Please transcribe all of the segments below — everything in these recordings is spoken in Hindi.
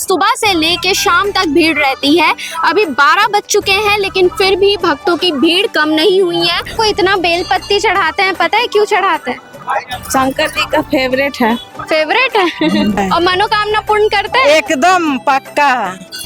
सुबह से लेके शाम तक भीड़ रहती है। अभी 12 बज चुके हैं लेकिन फिर भी भक्तों की भीड़ कम नहीं हुई है। वो इतना बेलपत्ती चढ़ाते हैं, पता है क्यों चढ़ाते हैं? शंकर जी का फेवरेट है। फेवरेट है और मनोकामना पूर्ण करते हैं एकदम पक्का।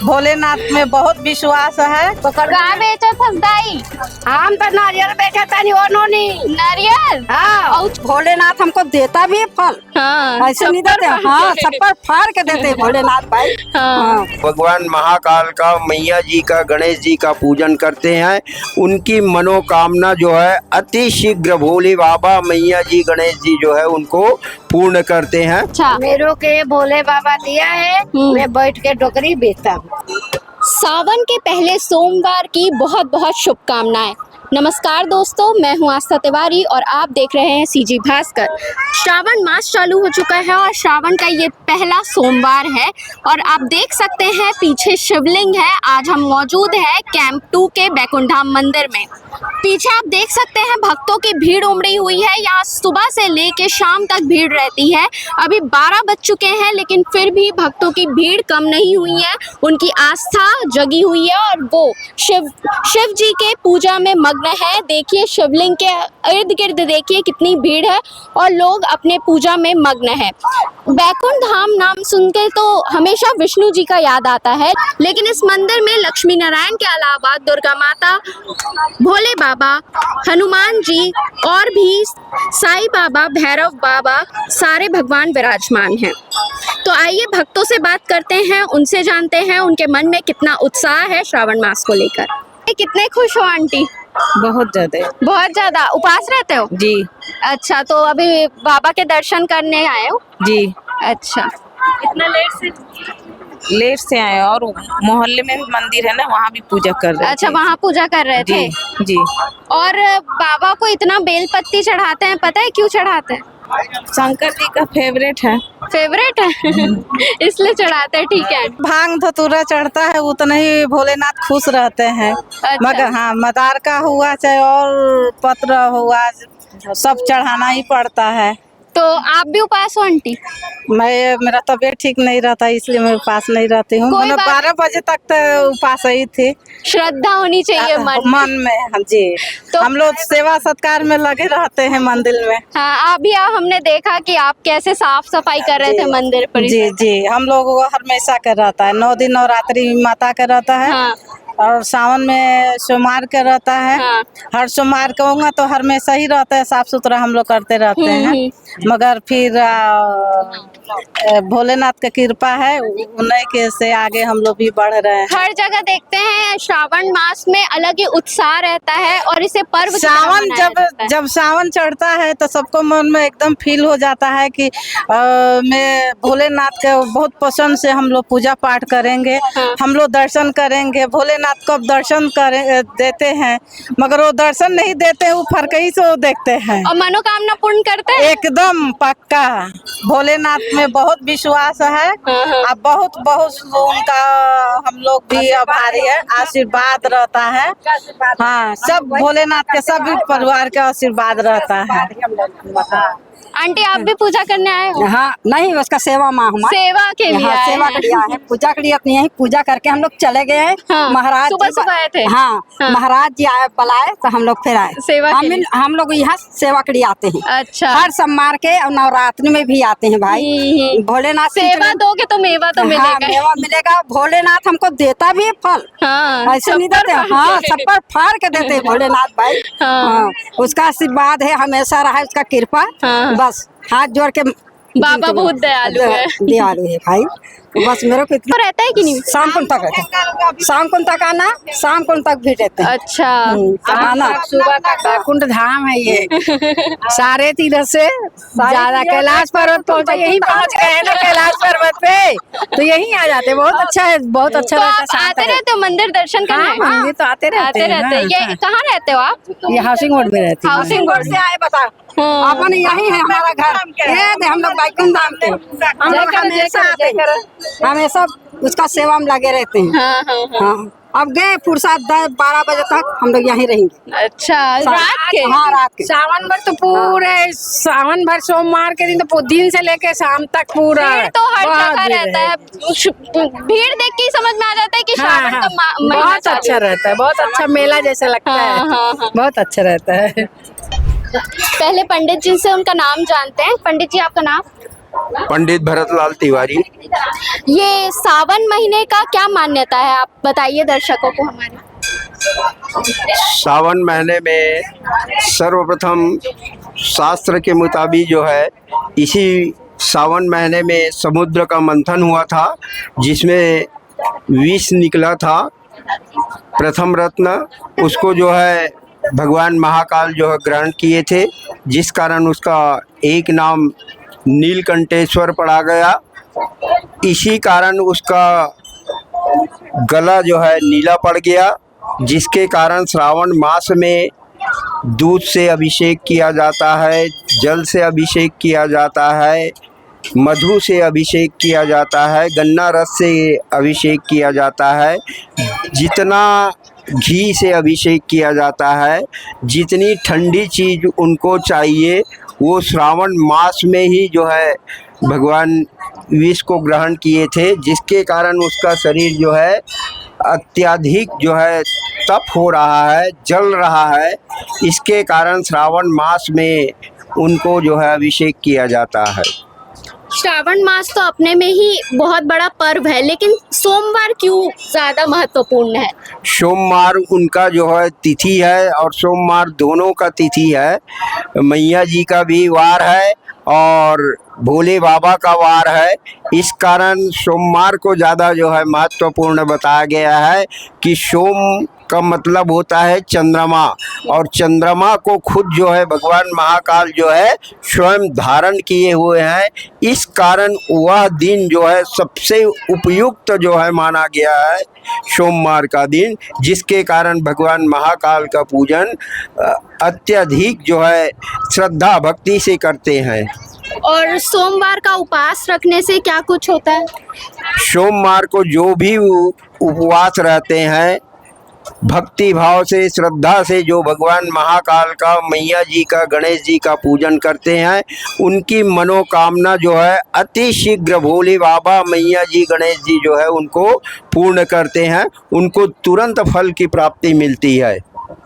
भोलेनाथ में बहुत विश्वास है। तो का बेचा फसदाई हम तो नारियल बेचा था नहीं। नारियल। हाँ, भोलेनाथ हमको देता भी है फल। हाँ, ऐसे नहीं देते। हाँ, सब पर फाड़ के देते हैं भोलेनाथ भाई। हाँ। भगवान महाकाल का, मैया जी का, गणेश जी का पूजन करते हैं। उनकी मनोकामना जो है अति शीघ्र भोले बाबा, मैया जी, गणेश जी जो है उनको पूर्ण करते हैं। अच्छा, मेरे के भोले बाबा दिया है, मैं बैठ के डोकरी बेचता हूँ। सावन के पहले सोमवार की बहुत बहुत शुभकामनाएं। नमस्कार दोस्तों, मैं हूं आस्था तिवारी और आप देख रहे हैं सीजी भास्कर। श्रावण मास चालू हो चुका है और श्रावण का ये पहला सोमवार है और आप देख सकते हैं पीछे शिवलिंग है। आज हम मौजूद है कैंप 2 के बैकुंठधाम मंदिर में। पीछे आप देख सकते हैं भक्तों की भीड़ उमड़ी हुई है। यहाँ सुबह से लेके शाम तक भीड़ रहती है। अभी 12 बज चुके हैं लेकिन फिर भी भक्तों की भीड़ कम नहीं हुई है। उनकी आस्था जगी हुई है और वो शिव जी के पूजा में मग्न है। देखिए शिवलिंग के इर्द गिर्द देखिए कितनी भीड़ है और लोग अपने पूजा में मग्न है। बैकुंठ धाम नाम सुनकर तो हमेशा विष्णु जी का याद आता है, लेकिन इस मंदिर में लक्ष्मी नारायण के अलावा दुर्गा माता, भोले बाबा, हनुमान जी और भी साईं बाबा, भैरव बाबा, सारे भगवान विराजमान हैं। तो आइए भक्तों से बात करते हैं, उनसे जानते हैं उनके मन में कितना उत्साह है श्रावण मास को लेकर। कितने खुश हो आंटी? बहुत ज्यादा। बहुत ज्यादा। उपास रहते हो? जी। अच्छा, तो अभी बाबा के दर्शन करने आए हो? जी। अच्छा, इतना लेट से आए और मोहल्ले में भी मंदिर है ना, वहाँ भी पूजा कर रहे थे। अच्छा, वहाँ पूजा कर रहे थे। जी। और बाबा को इतना बेलपत्ती चढ़ाते हैं, पता है क्यों चढ़ाते हैं? शंकर जी का फेवरेट है। फेवरेट है इसलिए चढ़ाते हैं। ठीक है। भांग धतूरा चढ़ता है उतना ही भोलेनाथ खुश रहते हैं। अच्छा। मगर हाँ, मदार का हुआ चाहे और पत्र हुआ, सब चढ़ाना ही पड़ता है। तो आप भी उपास हो आंटी? मेरा तबीयत ठीक नहीं रहता इसलिए मैं उपास नहीं रहती हूँ। मैंने 12 बजे तक तो उपास ही थी। श्रद्धा होनी चाहिए मन में। हाँ जी। तो हम लोग सेवा सत्कार में लगे रहते हैं मंदिर में। हाँ, अभी हमने देखा कि आप कैसे साफ सफाई कर रहे थे मंदिर पर। जी, हम लोग हमेशा कर रहता है। 9 दिन नवरात्रि माता का रहता है। हाँ। और सावन में सोमवार का रहता है। हाँ। हर सोमवार का होगा तो हर में सही रहता है, साफ सुथरा हम लोग करते रहते हैं। मगर फिर भोलेनाथ का कृपा है, उन्हीं के से आगे हम लोग भी बढ़ रहे हैं। हर जगह देखते हैं श्रावण मास में अलग ही उत्साह रहता है और इसे पर्व सावन जब सावन चढ़ता है तो सबको मन में एकदम फील हो जाता है कि मैं भोलेनाथ के बहुत पसंद से हम लोग पूजा पाठ करेंगे। हाँ। हम लोग दर्शन करेंगे। भोलेनाथ को दर्शन देते हैं मगर वो दर्शन नहीं देते, वो फरकई से वो देखते हैं और मनोकामना पूर्ण करते हैं। एकदम पक्का। भोलेनाथ में बहुत विश्वास है। अब बहुत उनका हम लोग भी आभारी है, आशीर्वाद रहता है। हाँ, सब भोलेनाथ के सभी परिवार का आशीर्वाद रहता है। आंटी आप भी पूजा करने आए हो? हाँ, नहीं उसका सेवा माँ हमारे सेवा के लिए हाँ, सेवा के लिए आए हैं। पूजा के लिए अपनी यही पूजा करके हम लोग चले गए हैं। हाँ, महाराज सुबह आए थे। हाँ, महाराज जी आए बुलाए तो हम लोग फिर आए सेवा के लिए। हम लोग यहाँ सेवा के लिए आते हैं। अच्छा। हर सोमवार के और नवरात्रि में भी आते हैं भाई। भोलेनाथ सेवा दोगे तो मेवा तो मिलेगा। हाँ, मेवा मिलेगा। भोलेनाथ हमको देता भी है फल। हाँ, ऐसे नहीं देते। हाँ, सब पर फाड़ के देते हैं भोलेनाथ भाई। हाँ। उसका आशीर्वाद है, हमेशा रहा उसका कृपा। बस हाथ जोड़ के बाबा बहुत दयालु है। दयालु है भाई। बस मेरे को तो रहता है कि नहीं? शाम को तक रहता है। शाम को तक आना, शाम को तक भी रहते हैं। अच्छा। आना। सुबह तक बैकुंठ धाम है ये। सारे तीर्थ से ज्यादा कैलाश पर्वत पहुँचे, यही पहुँच गए हैं ना कैलाश पर्वत पे, तो यहीं आ जाते। बहुत अच्छा है, बहुत अच्छा तो रहता है। आप आते रहते हो मंदिर दर्शन करने? हाँ, मंदिर तो आते रहते हैं। ये कहाँ रहते हो आप? ये हाउसिंग बोर्ड में रहते हैं। हाउसिंग बोर्ड से आए बताओ। अपन यही है हमारा घर। ये हम लोग बैकुंठ धाम के हम लोग हमेशा उसका सेवा में लगे रहते हैं। हाँ। अब गए फुर्सत 10-12 बजे तक हम लोग यहीं रहेंगे। अच्छा, रात के? हाँ, रात के। सावन भर तो पूरे सावन भर सोमवार के दिन तो दिन से लेके शाम तक पूरा भीड़ तो हर बहुत जगह भीड़ रहता है। भीड़ देख के ही समझ में आ जाता है कि हाँ, श्रावण हाँ, का महीना बहुत चालू अच्छा है। रहता है, बहुत अच्छा मेला जैसा लगता हाँ, है। हाँ, हाँ। बहुत अच्छा रहता है। पहले पंडित जी से उनका नाम जानते हैं। पंडित जी, आपका नाम? पंडित भरतलाल तिवारी। ये सावन महीने का क्या मान्यता है, आप बताइए दर्शकों को हमारे। सावन महीने में सर्वप्रथम शास्त्र के मुताबिक जो है इसी सावन महीने में समुद्र का मंथन हुआ था, जिसमें विष निकला था। प्रथम रत्न उसको जो है भगवान महाकाल जो है ग्रहण किए थे, जिस कारण उसका एक नाम नीलकंठेश्वर पड़ा गया। इसी कारण उसका गला जो है नीला पड़ गया, जिसके कारण श्रावण मास में दूध से अभिषेक किया जाता है, जल से अभिषेक किया जाता है, मधु से अभिषेक किया जाता है, गन्ना रस से अभिषेक किया जाता है, जितना घी से अभिषेक किया जाता है, जितनी ठंडी चीज़ उनको चाहिए वो श्रावण मास में ही जो है भगवान विष को ग्रहण किए थे, जिसके कारण उसका शरीर जो है अत्यधिक जो है तप हो रहा है, जल रहा है। इसके कारण श्रावण मास में उनको जो है अभिषेक किया जाता है। श्रावण मास तो अपने में ही बहुत बड़ा पर्व है, लेकिन सोमवार क्यों ज्यादा महत्वपूर्ण है? सोमवार उनका जो है तिथि है और सोमवार दोनों का तिथि है। मैया जी का भी वार है और भोले बाबा का वार है। इस कारण सोमवार को ज़्यादा जो है महत्वपूर्ण बताया गया है कि सोम का मतलब होता है चंद्रमा, और चंद्रमा को खुद जो है भगवान महाकाल जो है स्वयं धारण किए हुए हैं। इस कारण वह दिन जो है सबसे उपयुक्त जो है माना गया है सोमवार का दिन, जिसके कारण भगवान महाकाल का पूजन अत्यधिक जो है श्रद्धा भक्ति से करते हैं। और सोमवार का उपवास रखने से क्या कुछ होता है? सोमवार को जो भी उपवास रहते हैं, भक्ति भाव से श्रद्धा से जो भगवान महाकाल का, मैया जी का, गणेश जी का पूजन करते हैं, उनकी मनोकामना जो है अति शीघ्र भोले बाबा, मैया जी, गणेश जी जो है उनको पूर्ण करते हैं। उनको तुरंत फल की प्राप्ति मिलती है।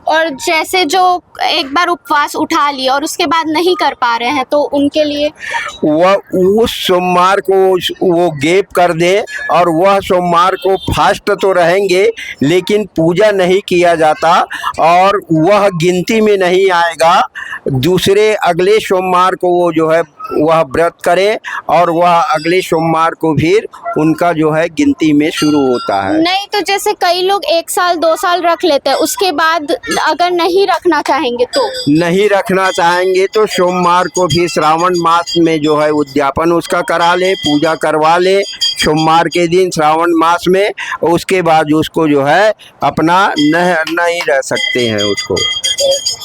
और जैसे जो एक बार उपवास उठा लिया और उसके बाद नहीं कर पा रहे हैं, तो उनके लिए वह उस सोमवार को वो गैप कर दे और वह सोमवार को फास्ट तो रहेंगे, लेकिन पूजा नहीं किया जाता और वह गिनती में नहीं आएगा। दूसरे अगले सोमवार को वो जो है वह व्रत करें और वह अगले सोमवार को फिर उनका जो है गिनती में शुरू होता है। नहीं तो जैसे कई लोग 1 साल 2 साल रख लेते हैं, उसके बाद अगर नहीं रखना चाहेंगे तो? नहीं रखना चाहेंगे तो सोमवार को भी श्रावण मास में जो है उद्यापन उसका करा ले, पूजा करवा ले सोमवार के दिन श्रावण मास में। उसके बाद उसको जो है अपना नहीं रह सकते हैं उसको।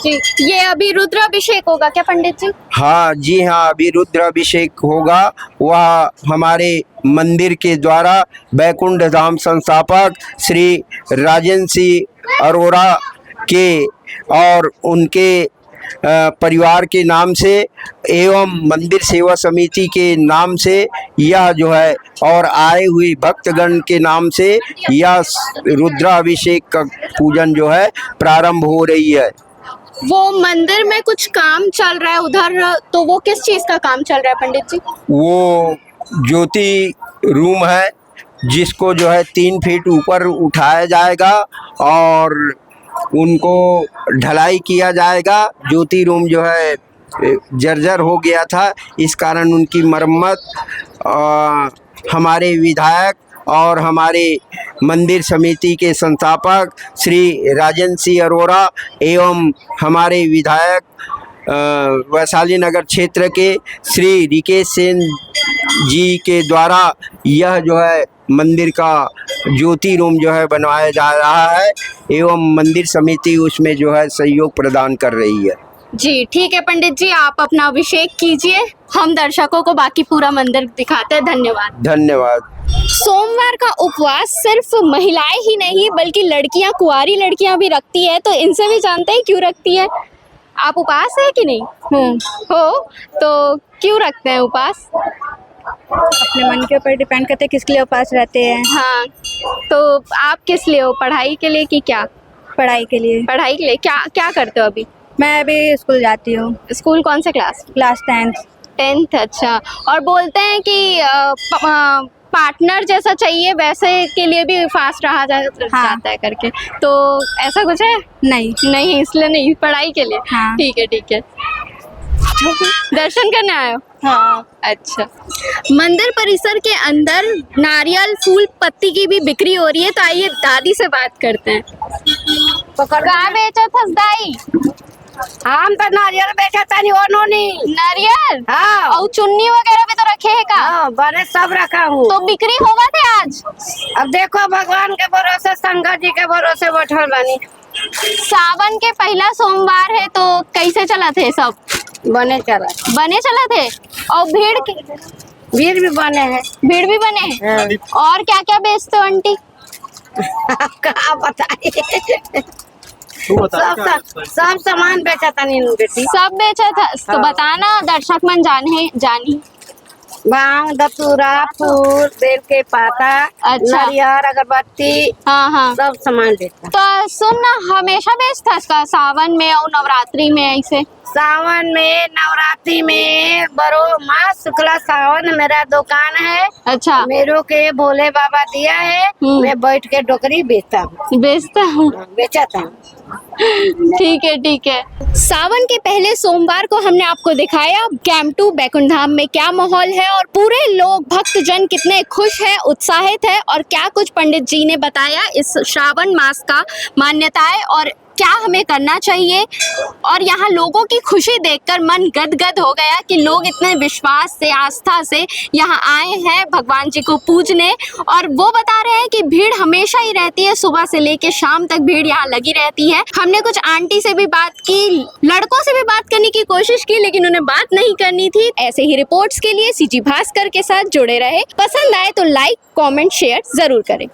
जी, ये अभी रुद्राभिषेक होगा क्या पंडित जी? हाँ जी हाँ, अभी रुद्राभिषेक होगा। वह हमारे मंदिर के द्वारा बैकुंठ धाम संस्थापक श्री राजेंद्र सिंह अरोड़ा के और उनके परिवार के नाम से एवं मंदिर सेवा समिति के नाम से यह जो है और आए हुए भक्तगण के नाम से यह रुद्राभिषेक का पूजन जो है प्रारंभ हो रही है। वो मंदिर में कुछ काम चल रहा है उधर, तो वो किस चीज़ का काम चल रहा है पंडित जी? वो ज्योति रूम है, जिसको जो है 3 फीट ऊपर उठाया जाएगा और उनको ढलाई किया जाएगा। ज्योति रूम जो है जर्जर हो गया था, इस कारण उनकी मरम्मत हमारे विधायक और हमारे मंदिर समिति के संस्थापक श्री राजेंद्र सिंह अरोड़ा एवं हमारे विधायक वैशाली नगर क्षेत्र के श्री रिकेश सेन जी के द्वारा यह जो है मंदिर का ज्योति रूम जो है बनवाया जा रहा है एवं मंदिर समिति उसमें जो है सहयोग प्रदान कर रही है। जी ठीक है पंडित जी, आप अपना अभिषेक कीजिए, हम दर्शकों को बाकी पूरा मंदिर दिखाते हैं। धन्यवाद। धन्यवाद। सोमवार का उपवास सिर्फ महिलाएं ही नहीं बल्कि लड़कियां, कुंवारी लड़कियां भी रखती है, तो इनसे भी जानते हैं क्यों रखती है। आप उपवास है कि नहीं? हो तो क्यों रखते हैं उपवास? अपने मन के ऊपर डिपेंड करते हैं किसके लिए उपवास रहते हैं। हाँ, तो आप किस लिए हो, पढ़ाई के लिए कि क्या? पढ़ाई के लिए। पढ़ाई के लिए क्या क्या करते हो अभी? मैं अभी स्कूल जाती हूँ, स्कूल कौन से क्लास? Class 10th। 10th। अच्छा, और बोलते हैं कि पार्टनर जैसा चाहिए वैसे के लिए भी फास्ट रहा जाता है करके, तो ऐसा कुछ है? नहीं। नहीं, इसलिए नहीं, पढ़ाई के लिए। हाँ। ठीक है ठीक है। दर्शन करने आए हो? हाँ। अच्छा, मंदिर परिसर के अंदर नारियल, फूल, पत्ती की भी बिक्री हो रही है, तो आइए दादी से बात करते हैं। कहाँ बेचा था दाई? हम तो नारियल बेचा तानी ओनोनी। नारियल? हाँ। और चुन्नी वगैरह भी तो रखे है का? हाँ, बने सब रखा हूँ। तो बिक्री होगा थे आज? अब देखो भगवान के भरोसे, शंकर जी के भरोसे बैठल बानी। सावन के पहला सोमवार है, तो कैसे चला थे सब? बने चला, बने चला थे। और भीड़ भी बने हैं। भीड़ भी बने हैं। और क्या क्या बेचते हो आंटी? कहाँ बताइए, सब सामान बेचा तानी बेटी। सब बेचा था, तो हाँ। बताना दर्शक मन जानी। भांग, धतूरा, फूल, बेल के पाता, अच्छा। नारियल, अगरबत्ती, हाँ हाँ। सब सामान बेचता। तो सुन ना, हमेशा बेचता इसका सावन में और नवरात्रि में ऐसे? सावन में, नवरात्रि में, बरो माह शुक्ला सावन मेरा दुकान है। अच्छा, मेरे के भोले बाबा दिया है, मैं बैठ के डोकरी बेचता हूँ, बेचता हूँ। बेचता हूँ। ठीक है। सावन के पहले सोमवार को हमने आपको दिखाया कैंप 2 बैकुंठ धाम में क्या माहौल है और पूरे लोग भक्तजन कितने खुश है, उत्साहित है, और क्या कुछ पंडित जी ने बताया इस श्रावण मास का मान्यताएं और क्या हमें करना चाहिए। और यहाँ लोगों की खुशी देखकर मन गदगद हो गया कि लोग इतने विश्वास से, आस्था से यहाँ आए हैं भगवान जी को पूजने। और वो बता रहे हैं कि भीड़ हमेशा ही रहती है, सुबह से लेके शाम तक भीड़ यहाँ लगी रहती है। हमने कुछ आंटी से भी बात की, लड़कों से भी बात करने की कोशिश की, लेकिन उन्हें बात नहीं करनी थी। ऐसे ही रिपोर्ट्स के लिए सीजी भास्कर के साथ जुड़े रहे। पसंद आए तो लाइक, कमेंट, शेयर जरूर करें।